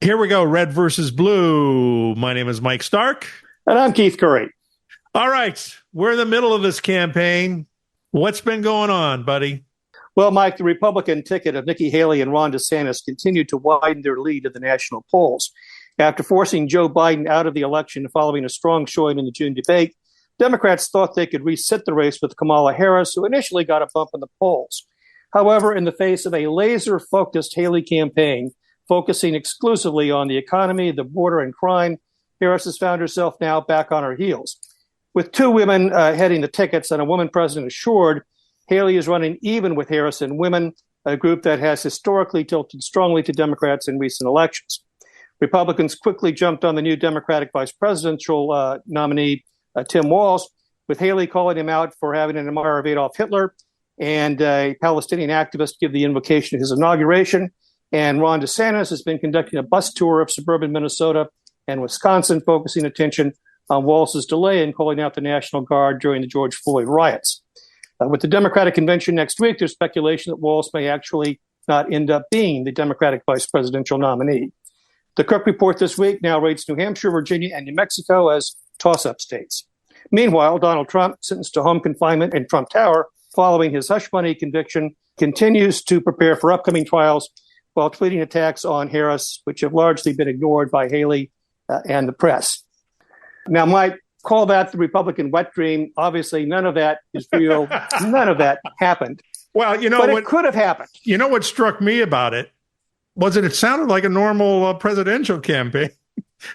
Here we go, red versus blue. My name is Mike Stark. And I'm Keith Curry. All right, we're in the middle of this campaign. What's been going on, buddy? Well, Mike, the Republican ticket of Nikki Haley and Ron DeSantis continued to widen their lead in the national polls. After forcing Joe Biden out of the election following a strong showing in the June debate, Democrats thought they could reset the race with Kamala Harris, who initially got a bump in the polls. However, in the face of a laser-focused Haley campaign, focusing exclusively on the economy, the border, and crime, Harris has found herself now back on her heels. With two women heading the tickets and a woman president assured, Haley is running even with Harris and women, a group that has historically tilted strongly to Democrats in recent elections. Republicans quickly jumped on the new Democratic vice presidential nominee, Tim Walz, with Haley calling him out for having an admirer of Adolf Hitler and a Palestinian activist give the invocation of his inauguration. And Ron DeSantis has been conducting a bus tour of suburban Minnesota and Wisconsin, focusing attention on Walz's delay in calling out the National Guard during the George Floyd riots. With the Democratic convention next week, there's speculation that Walz may actually not end up being the Democratic vice presidential nominee. The Cook Report this week now rates New Hampshire, Virginia, and New Mexico as toss-up states. Meanwhile, Donald Trump, sentenced to home confinement in Trump Tower following his hush money conviction, continues to prepare for upcoming trials while tweeting attacks on Harris, which have largely been ignored by Haley and the press. Now, Mike, call that the Republican wet dream. Obviously, none of that is real. None of that happened. Well, but it could have happened. You know what struck me about it? Was it sounded like a normal presidential campaign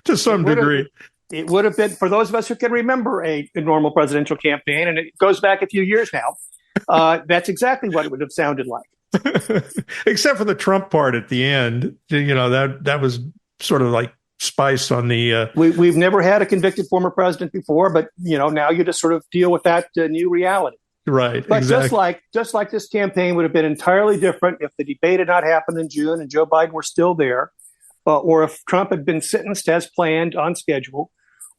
to some degree. It would have been, for those of us who can remember a normal presidential campaign, and it goes back a few years now, that's exactly what it would have sounded like. Except for the Trump part at the end, that was sort of like spice on the. We've never had a convicted former president before, but now you just sort of deal with that new reality. Right. But exactly. just like this campaign would have been entirely different if the debate had not happened in June and Joe Biden were still there, or if Trump had been sentenced as planned on schedule,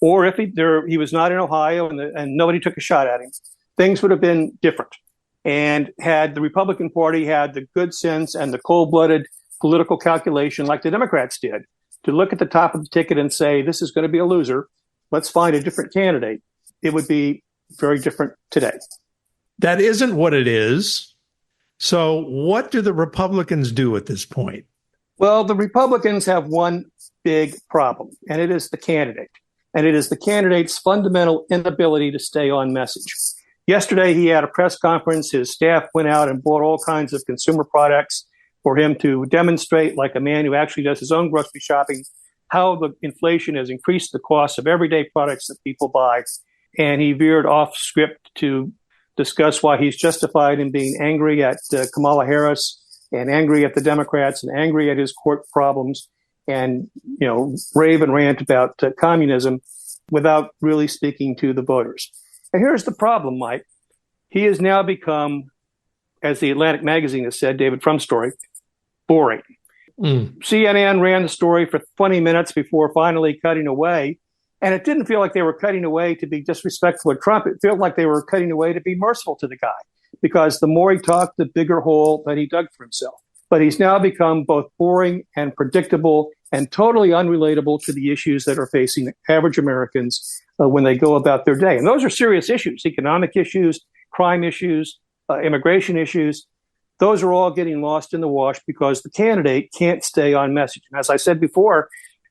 or if he was not in Ohio and nobody took a shot at him, things would have been different. And had the Republican Party had the good sense and the cold-blooded political calculation like the Democrats did to look at the top of the ticket and say, this is going to be a loser, let's find a different candidate, it would be very different today. That isn't what it is. So what do the Republicans do at this point? Well, the Republicans have one big problem, and it is the candidate. And it is the candidate's fundamental inability to stay on message. Yesterday, he had a press conference. His staff went out and bought all kinds of consumer products for him to demonstrate, like a man who actually does his own grocery shopping, how the inflation has increased the cost of everyday products that people buy. And he veered off script to discuss why he's justified in being angry at Kamala Harris and angry at the Democrats and angry at his court problems and, rave and rant about communism without really speaking to the voters. And here's the problem, Mike. He has now become, as the Atlantic magazine has said, David Frum's story, boring. CNN ran the story for 20 minutes before finally cutting away. And it didn't feel like they were cutting away to be disrespectful of Trump. It felt like they were cutting away to be merciful to the guy, because the more he talked, the bigger hole that he dug for himself. But he's now become both boring and predictable and totally unrelatable to the issues that are facing average Americans when they go about their day. And those are serious issues: economic issues, crime issues, immigration issues. Those are all getting lost in the wash because the candidate can't stay on message. And as I said before,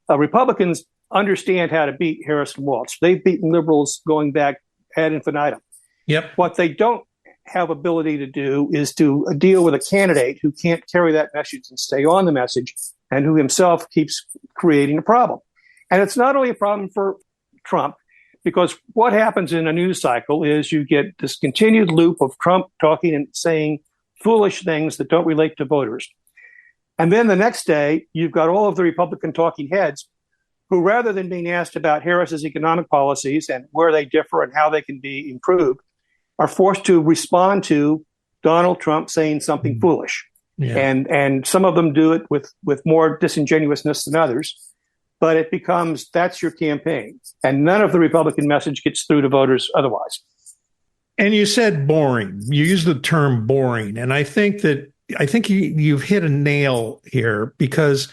Republicans understand how to beat Harris and Walz. They've beaten liberals going back ad infinitum. Yep. What they don't have ability to do is to deal with a candidate who can't carry that message and stay on the message, and who himself keeps creating a problem. And it's not only a problem for Trump, because what happens in a news cycle is you get this continued loop of Trump talking and saying foolish things that don't relate to voters. And then the next day, you've got all of the Republican talking heads who, rather than being asked about Harris's economic policies and where they differ and how they can be improved, are forced to respond to Donald Trump saying something foolish. Yeah. And some of them do it with more disingenuousness than others. But it becomes, that's your campaign. And none of the Republican message gets through to voters otherwise. And you said boring. You used the term boring. And I think you've hit a nail here, because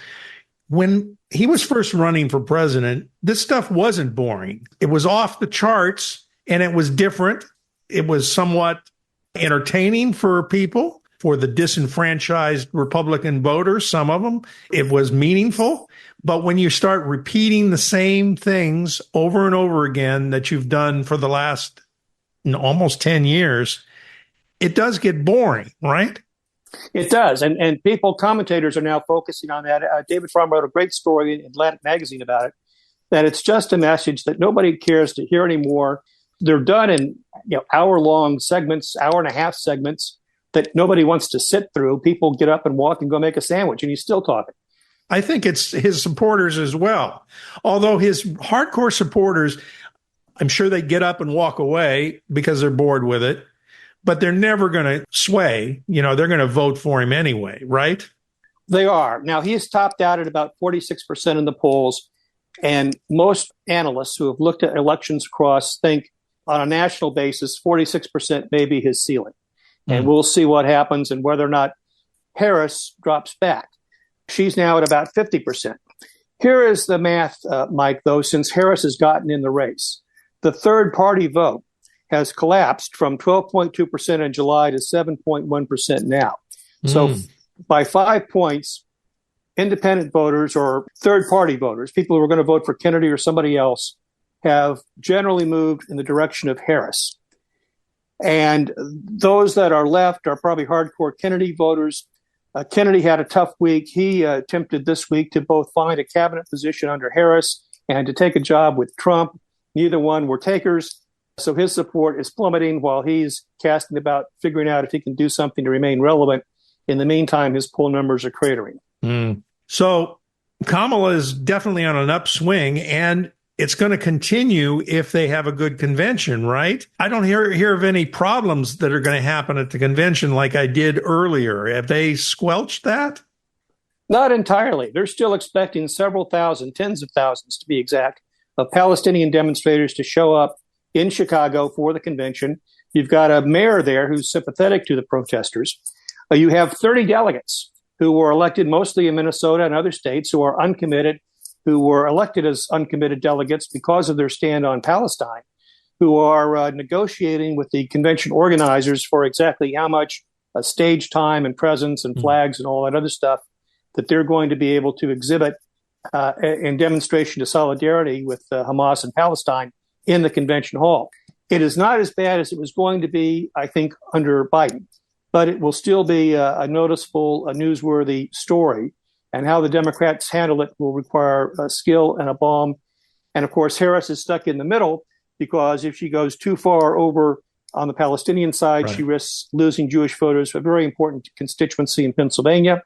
when he was first running for president, this stuff wasn't boring. It was off the charts and it was different. It was somewhat entertaining for people, for the disenfranchised Republican voters, some of them. It was meaningful. But when you start repeating the same things over and over again that you've done for the last almost 10 years, it does get boring, right? It does. And commentators are now focusing on that. David Frum wrote a great story in Atlantic Magazine about it, that it's just a message that nobody cares to hear anymore. They're done in hour-long segments, hour-and-a-half segments that nobody wants to sit through. People get up and walk and go make a sandwich, and he's still talking. I think it's his supporters as well. Although his hardcore supporters, I'm sure they get up and walk away because they're bored with it, but they're never going to sway. They're going to vote for him anyway, right? They are. Now, he's topped out at about 46% in the polls, and most analysts who have looked at elections across think on a national basis, 46% may be his ceiling. And we'll see what happens and whether or not Harris drops back. She's now at about 50%. Here is the math, Mike, though, since Harris has gotten in the race. The third-party vote has collapsed from 12.2% in July to 7.1% now. So by 5 points, independent voters or third-party voters, people who are going to vote for Kennedy or somebody else, have generally moved in the direction of Harris. And those that are left are probably hardcore Kennedy voters. Kennedy had a tough week. He attempted this week to both find a cabinet position under Harris and to take a job with Trump. Neither one were takers. So his support is plummeting while he's casting about figuring out if he can do something to remain relevant. In the meantime, his poll numbers are cratering. So Kamala is definitely on an upswing, and it's going to continue if they have a good convention, right? I don't hear of any problems that are going to happen at the convention like I did earlier. Have they squelched that? Not entirely. They're still expecting several thousand, tens of thousands to be exact, of Palestinian demonstrators to show up in Chicago for the convention. You've got a mayor there who's sympathetic to the protesters. You have 30 delegates who were elected mostly in Minnesota and other states who are uncommitted, who were elected as uncommitted delegates because of their stand on Palestine, who are negotiating with the convention organizers for exactly how much stage time and presence and flags and all that other stuff that they're going to be able to exhibit in demonstration of solidarity with Hamas and Palestine in the convention hall. It is not as bad as it was going to be, I think, under Biden, but it will still be a noticeable, a newsworthy story. And how the Democrats handle it will require skill and aplomb. And of course, Harris is stuck in the middle because if she goes too far over on the Palestinian side, she risks losing Jewish voters, a very important constituency in Pennsylvania.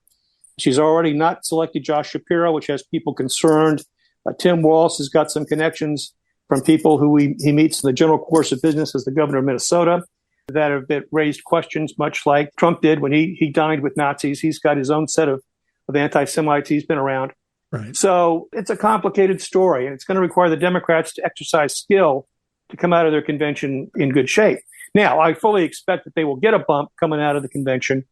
She's already not selected Josh Shapiro, which has people concerned. Tim Walz has got some connections from people who he meets in the general course of business as the governor of Minnesota that have raised questions, much like Trump did when he dined with Nazis. He's got his own set of anti-Semites he's been around. Right. So it's a complicated story, and it's going to require the Democrats to exercise skill to come out of their convention in good shape. Now, I fully expect that they will get a bump coming out of the convention,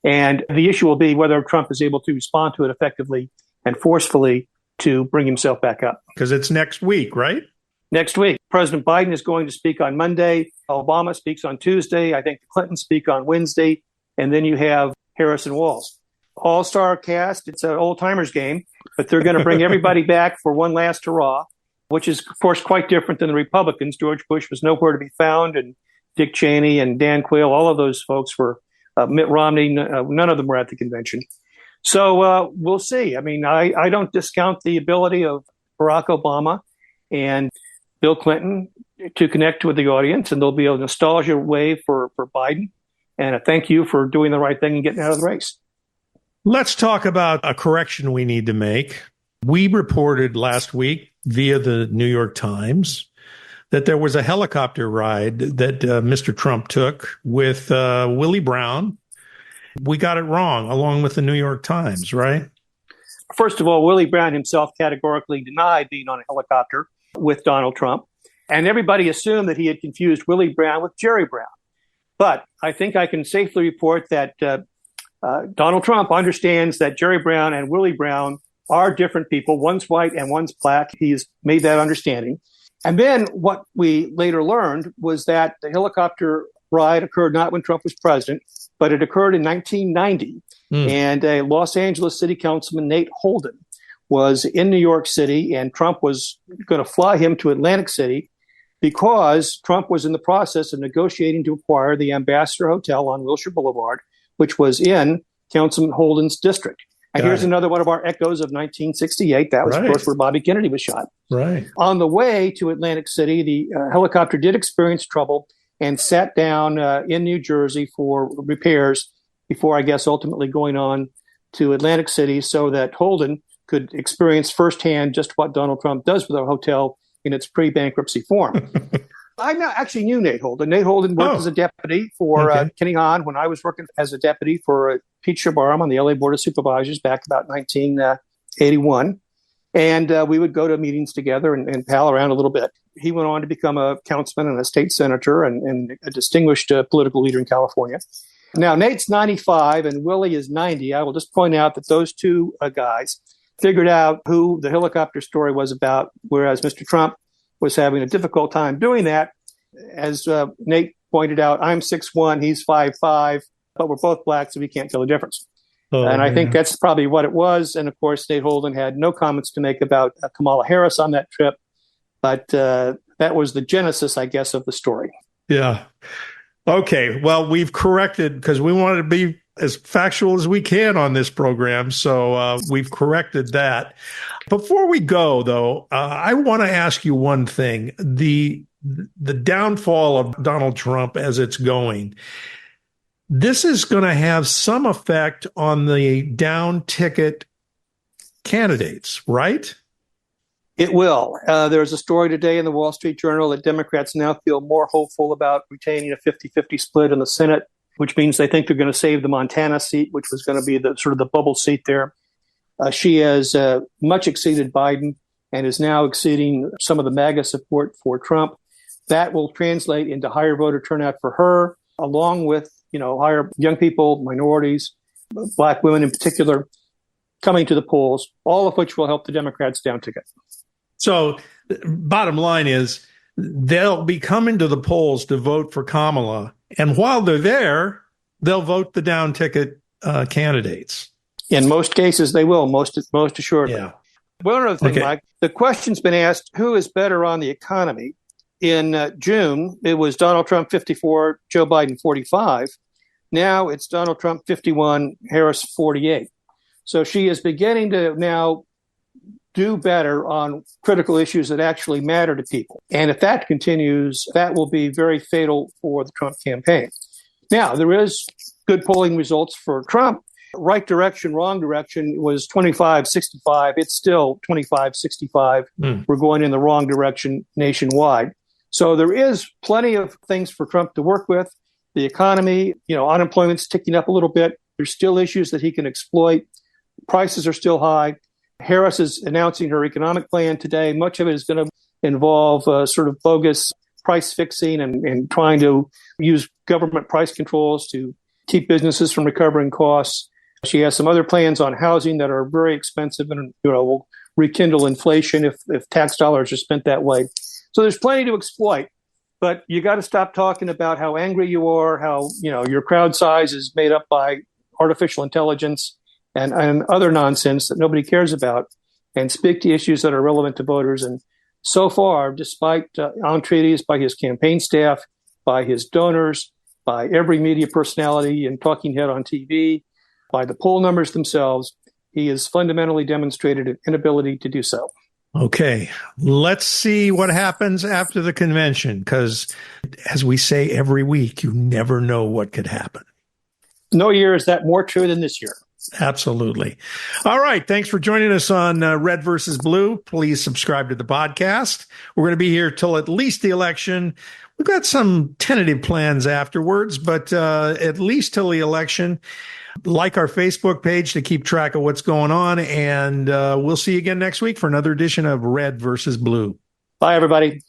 and the issue will be whether Trump is able to respond to it effectively and forcefully to bring himself back up. Because it's next week, right? Next week. President Biden is going to speak on Monday. Obama speaks on Tuesday. I think the Clintons speak on Wednesday. And then you have Harris and Walz. All-star cast. It's an old-timers game, but they're going to bring everybody back for one last hurrah, which is, of course, quite different than the Republicans. George Bush was nowhere to be found, and Dick Cheney and Dan Quayle, all of those folks were, Mitt Romney, none of them were at the convention. So we'll see. I mean, I don't discount the ability of Barack Obama and Bill Clinton to connect with the audience, and there'll be a nostalgia wave for Biden, and a thank you for doing the right thing and getting out of the race. Let's talk about a correction we need to make. We reported last week via the New York Times that there was a helicopter ride that Mr. Trump took with Willie Brown. We got it wrong, along with the New York Times, right? First of all, Willie Brown himself categorically denied being on a helicopter with Donald Trump. And everybody assumed that he had confused Willie Brown with Jerry Brown. But I think I can safely report that Donald Trump understands that Jerry Brown and Willie Brown are different people. One's white and one's black. He's made that understanding. And then what we later learned was that the helicopter ride occurred not when Trump was president, but it occurred in 1990. And a Los Angeles City Councilman, Nate Holden, was in New York City, and Trump was going to fly him to Atlantic City because Trump was in the process of negotiating to acquire the Ambassador Hotel on Wilshire Boulevard, which was in Councilman Holden's district. And here's another one of our echoes of 1968. That was, of course, where Bobby Kennedy was shot. Right. On the way to Atlantic City, the helicopter did experience trouble and sat down in New Jersey for repairs before, I guess, ultimately going on to Atlantic City so that Holden could experience firsthand just what Donald Trump does with a hotel in its pre-bankruptcy form. I actually knew Nate Holden. Nate Holden worked as a deputy for Kenny Hahn when I was working as a deputy for Pete Shabaram on the LA Board of Supervisors back about 1981. And we would go to meetings together and pal around a little bit. He went on to become a councilman and a state senator and a distinguished political leader in California. Now, Nate's 95 and Willie is 90. I will just point out that those two guys figured out who the helicopter story was about, whereas Mr. Trump was having a difficult time doing that. As Nate pointed out, I'm 6'1", he's 5'5", but we're both black, so we can't tell the difference. I think that's probably what it was. And, of course, Nate Holden had no comments to make about Kamala Harris on that trip. But that was the genesis, I guess, of the story. Yeah. Okay. Well, we've corrected because we wanted to be as factual as we can on this program. So we've corrected that. Before we go, though, I want to ask you one thing. The downfall of Donald Trump as it's going, this is going to have some effect on the down ticket candidates, right? It will. There's a story today in the Wall Street Journal that Democrats now feel more hopeful about retaining a 50-50 split in the Senate, which means they think they're going to save the Montana seat, which was going to be the sort of the bubble seat there. She has much exceeded Biden and is now exceeding some of the MAGA support for Trump. That will translate into higher voter turnout for her, along with, higher young people, minorities, black women in particular, coming to the polls, all of which will help the Democrats down ticket. So bottom line is they'll be coming to the polls to vote for Kamala. And while they're there, they'll vote the down ticket candidates. In most cases, they will, most assuredly. Yeah. One other thing, Mike, the question's been asked, who is better on the economy? In June, it was Donald Trump 54, Joe Biden 45. Now it's Donald Trump 51, Harris 48. So she is beginning to now do better on critical issues that actually matter to people. And if that continues, that will be very fatal for the Trump campaign. Now, there is good polling results for Trump. Right direction, wrong direction was 25-65. It's still 25-65. We're going in the wrong direction nationwide. So there is plenty of things for Trump to work with. The economy, unemployment's ticking up a little bit. There's still issues that he can exploit. Prices are still high. Harris is announcing her economic plan today. Much of it is going to involve sort of bogus price fixing and trying to use government price controls to keep businesses from recovering costs. She has some other plans on housing that are very expensive and will rekindle inflation if tax dollars are spent that way. So there's plenty to exploit, but you got to stop talking about how angry you are, how your crowd size is made up by artificial intelligence and other nonsense that nobody cares about, and speak to issues that are relevant to voters. And so far, despite entreaties by his campaign staff, by his donors, by every media personality and talking head on TV, by the poll numbers themselves, he has fundamentally demonstrated an inability to do so. Okay, let's see what happens after the convention, because as we say every week, you never know what could happen. No year is that more true than this year. Absolutely. All right. Thanks for joining us on Red versus Blue. Please subscribe to the podcast. We're going to be here till at least the election. We've got some tentative plans afterwards, but at least till the election. Like our Facebook page to keep track of what's going on. And we'll see you again next week for another edition of Red versus Blue. Bye, everybody.